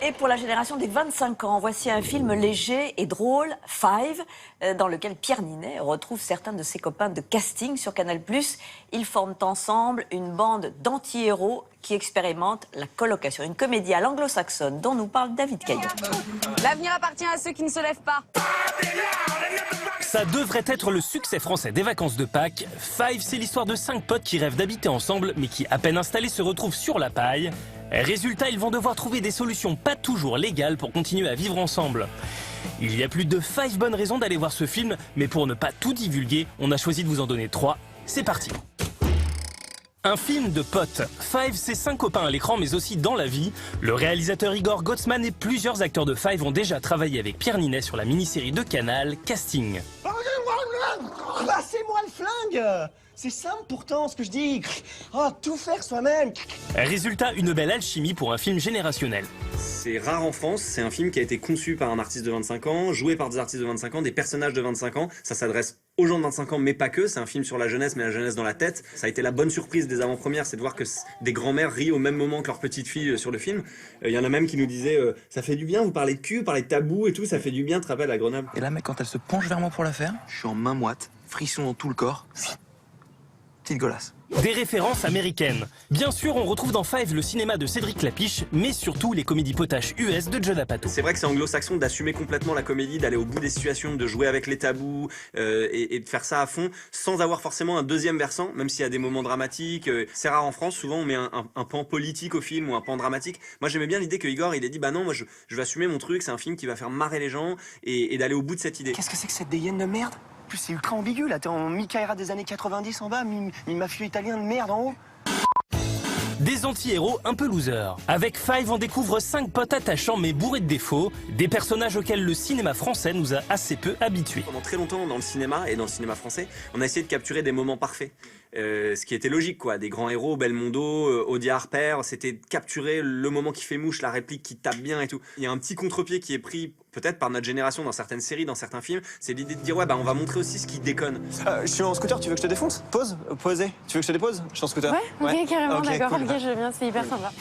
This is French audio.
Et pour la génération des 25 ans, voici un film léger et drôle, Five, dans lequel Pierre Ninet retrouve certains de ses copains de casting sur Canal+. Ils forment ensemble une bande d'anti-héros qui expérimentent la colocation. Une comédie à l'anglo-saxonne dont nous parle David Caillon. L'avenir appartient à ceux qui ne se lèvent pas. Ça devrait être le succès français des vacances de Pâques. Five, c'est l'histoire de 5 potes qui rêvent d'habiter ensemble, mais qui, à peine installés, se retrouvent sur la paille. Résultat, ils vont devoir trouver des solutions pas toujours légales pour continuer à vivre ensemble. Il y a plus de 5 bonnes raisons d'aller voir ce film, mais pour ne pas tout divulguer, on a choisi de vous en donner 3. C'est parti. Un film de potes. Five, c'est 5 copains à l'écran, mais aussi dans la vie. Le réalisateur Igor Gotsman et plusieurs acteurs de Five ont déjà travaillé avec Pierre Ninet sur la mini-série de Canal, Casting. Passez-moi le flingue! C'est simple pourtant ce que je dis. Oh, tout faire soi-même. Résultat, une belle alchimie pour un film générationnel. C'est rare en France, c'est un film qui a été conçu par un artiste de 25 ans, joué par des artistes de 25 ans, des personnages de 25 ans. Ça s'adresse aux gens de 25 ans, mais pas que. C'est un film sur la jeunesse, mais la jeunesse dans la tête. Ça a été la bonne surprise des avant-premières, c'est de voir que des grands-mères rient au même moment que leur petite fille sur le film. Il y en a même qui nous disaient ça fait du bien, vous parlez de cul, vous parlez de tabou et tout, ça fait du bien, tu te rappelles à Grenoble. Et là, mec, quand elle se penche vers moi pour la faire, je suis en main moite, frisson dans tout le corps. Petite golasse. Des références américaines. Bien sûr, on retrouve dans Five le cinéma de Cédric Clapiche, mais surtout les comédies potaches US de Judd Apatow. C'est vrai que c'est anglo-saxon d'assumer complètement la comédie, d'aller au bout des situations, de jouer avec les tabous et de faire ça à fond, sans avoir forcément un deuxième versant, même s'il y a des moments dramatiques. C'est rare en France, souvent on met un pan politique au film ou un pan dramatique. Moi j'aimais bien l'idée que Igor il ait dit bah non, moi je vais assumer mon truc, c'est un film qui va faire marrer les gens et d'aller au bout de cette idée. Qu'est-ce que c'est que cette dégaine de merde? En plus, c'est ultra ambigu là. T'es en Micaëra des années 90 en bas, mi-mafieux italien de merde en haut. Des anti-héros un peu losers. Avec Five, on découvre 5 potes attachants mais bourrés de défauts, des personnages auxquels le cinéma français nous a assez peu habitués. Pendant très longtemps dans le cinéma et dans le cinéma français, on a essayé de capturer des moments parfaits. Ce qui était logique quoi, des grands héros, Belmondo, Audia Harper, c'était de capturer le moment qui fait mouche, la réplique qui tape bien et tout. Il y a un petit contre-pied qui est pris peut-être par notre génération dans certaines séries, dans certains films, c'est l'idée de dire ouais bah on va montrer aussi ce qui déconne. Je suis en scooter, tu veux que je te défonce? Pose, posez. Tu veux que je te dépose? Je suis en scooter. Ouais, ok, carrément, Ok, d'accord, cool. ok, je viens, c'est hyper sympa.